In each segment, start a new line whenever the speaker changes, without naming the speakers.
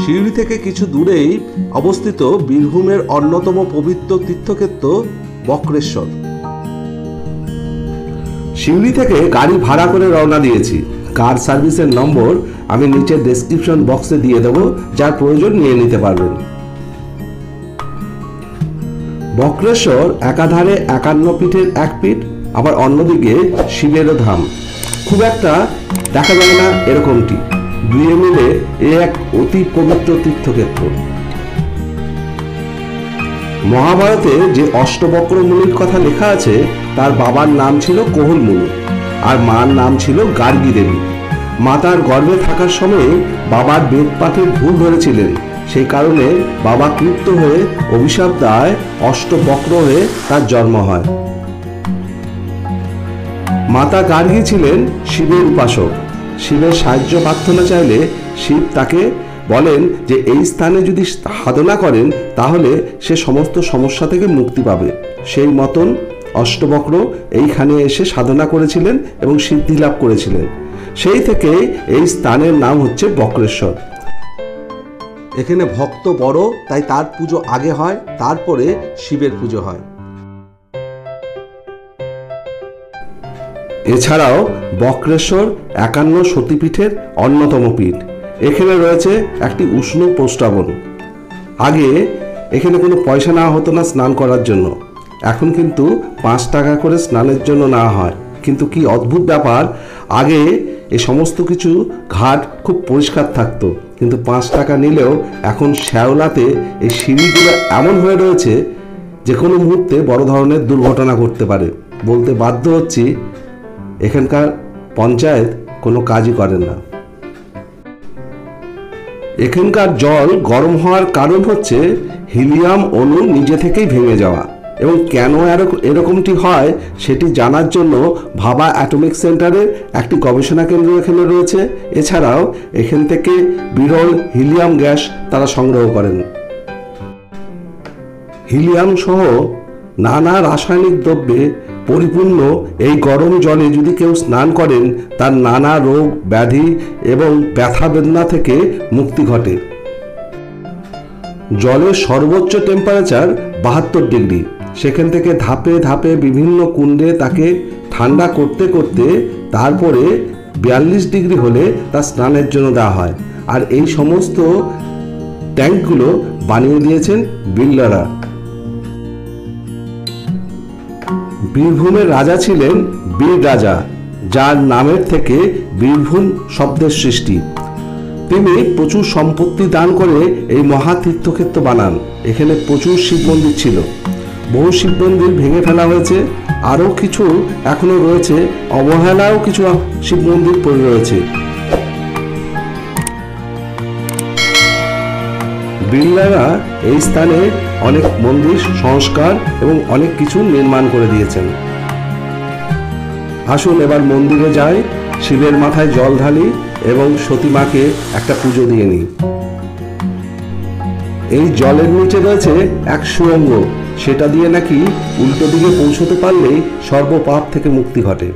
সিউড়ি থেকে কিছু দূরেই অবস্থিত বীরভূমের অন্যতম পবিত্র তীর্থক্ষেত্র বক্রেশ্বর। সিউড়ি থেকে গাড়ি ভাড়া করে রওনা দিয়েছি। কার সার্ভিসের নম্বর আমি নিচে ডেসক্রিপশন বক্সে দিয়ে দেবো, যার প্রয়োজন নিয়ে নিতে পারবেন। বক্রেশ্বর একাধারে 51 পীঠের এক পীঠ, আবার অন্যদিকে শিবেরও ধাম। খুব একটা দেখা যায় না এরকমটি, দুয়ে মিলে এ এক অতি পবিত্র তীর্থক্ষেত্র। মহাভারতে যে অষ্টবক্র মুনির কথা লেখা আছে, তার বাবার নাম ছিল কোহল মুনি আর মার নাম ছিল গার্গী দেবী। মাতার গর্ভে থাকার সময় বাবার বেদ পাঠে ভুল ধরেছিলেন, সেই কারণে বাবা ক্রুদ্ধ হয়ে অভিশাপ দেয় অষ্টবক্র হয়ে তার জন্ম হয়। মাতা গার্গী ছিলেন শিবের উপাসক। শিবের সাহায্য প্রার্থনা চাইলে শিব তাকে বলেন যে এই স্থানে যদি সাধনা করেন তাহলে সে সমস্ত সমস্যা থেকে মুক্তি পাবে। সেই মতন অষ্টবক্র এইখানে এসে সাধনা করেছিলেন এবং সিদ্ধি লাভ করেছিলেন। সেই থেকে এই স্থানের নাম হচ্ছে বক্রেশ্বর। এখানে ভক্ত বড়, তাই তার পুজো আগে হয়, তারপরে শিবের পুজো হয়। এছাড়াও বক্রেশ্বর 51 সতীপীঠের অন্যতম পীঠ। এখানে রয়েছে একটি উষ্ণ প্রস্রাবণ। আগে এখানে কোনো পয়সা নেওয়া হতো না স্নান করার জন্য, এখন কিন্তু 5 টাকা করে স্নানের জন্য নেওয়া হয়। কিন্তু কি অদ্ভুত ব্যাপার, আগে এই সমস্ত কিছু ঘাট খুব পরিষ্কার থাকতো, কিন্তু 5 টাকা নিলেও এখন শ্যাওলাতে এই সিঁড়িগুলো এমন হয়ে রয়েছে যে কোনো মুহূর্তে বড় ধরনের দুর্ঘটনা ঘটতে পারে। বলতে বাধ্য হচ্ছি, এখানকার পঞ্চায়েত কোনো কাজই করেন না। এখানকার জল গরম হওয়ার কারণ হচ্ছে হিলিয়াম অণু নিজে থেকেই ভেঙে যাওয়া, এবং কেন এরকমটি হয় সেটি জানার জন্য ভাবা অ্যাটমিক সেন্টারের একটি গবেষণা কেন্দ্র এখানে রয়েছে। এছাড়াও এখান থেকে বিরল হিলিয়াম গ্যাস তারা সংগ্রহ করেন। হিলিয়াম সহ নানা রাসায়নিক দ্রব্যে পরিপূর্ণ এই গরম জলে যদি কেউ স্নান করেন, তার নানা রোগ ব্যাধি এবং ব্যথা বেদনা থেকে মুক্তি ঘটে। জলের সর্বোচ্চ টেম্পারেচার 72 ডিগ্রি। সেখান থেকে ধাপে ধাপে বিভিন্ন কুণ্ডে তাকে ঠান্ডা করতে করতে তারপরে 42 ডিগ্রি হলে তা স্নানের জন্য দেওয়া হয়। আর এই সমস্ত ট্যাঙ্কগুলো বানিয়ে দিয়েছেন বিল্লারা। বীরভূমের রাজা ছিলেন বীর রাজা, যার নামের থেকে বীরভূম শব্দের সৃষ্টি। তিনি প্রচুর সম্পত্তি দান করে এই মহা তীর্থক্ষেত্র বানান। এখানে প্রচুর শিব মন্দির ছিল, বহু শিব মন্দির ভেঙে ফেলা হয়েছে, আরও কিছু এখনো রয়েছে, অবহেলাও কিছু শিব মন্দির পড়ে রয়েছে। বিল্লারা এই স্থানে অনেক মন্দির সংস্কার এবং অনেক কিছু নির্মাণ করে দিয়েছেন। আসুন এবার মন্দিরে যাই, শিবের মাথায় জল ঢালি এবং সতীমাকে একটা পুজো দিয়ে নিই। এই জলের নিচে রয়েছে এক সুড়ঙ্গ, সেটা দিয়ে নাকি উল্টো দিকে পৌঁছতে পারলেই সর্বপাপ থেকে মুক্তি ঘটে।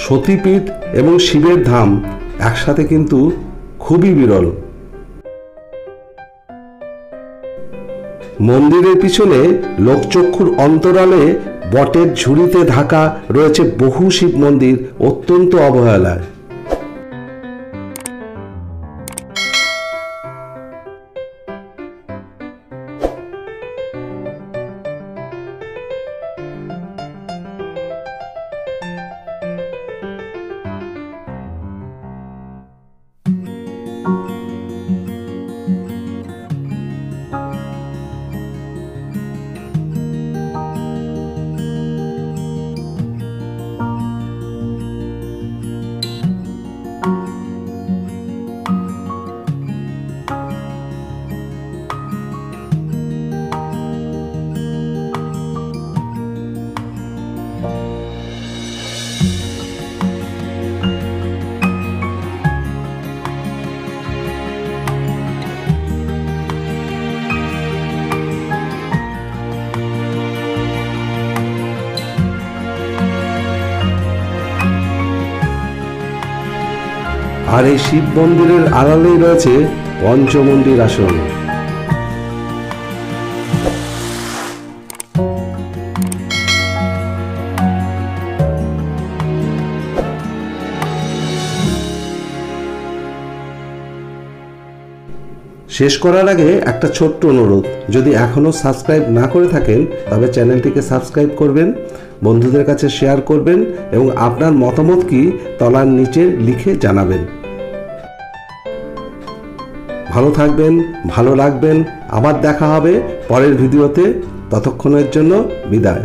সতীপীঠ এবং শিবের ধাম একসাথে কিন্তু খুবই বিরল। মন্দিরের পিছনে লোকচক্ষুর অন্তরালে বটের ঝুড়িতে ঢাকা রয়েছে বহু শিব মন্দির অত্যন্ত অবহেলায়। আর এই শিব মন্দিরের আড়ালেই রয়েছে পঞ্চমন্দির আসন। শেষ করার আগে একটা ছোট্ট অনুরোধ, যদি এখনও সাবস্ক্রাইব না করে থাকেন তবে চ্যানেলটিকে সাবস্ক্রাইব করবেন, বন্ধুদের কাছে শেয়ার করবেন এবং আপনার মতামত কি তলার নিচে লিখে জানাবেন। ভালো থাকবেন, ভালো রাখবেন। আবার দেখা হবে পরের ভিডিওতে। ততক্ষণের জন্য বিদায়।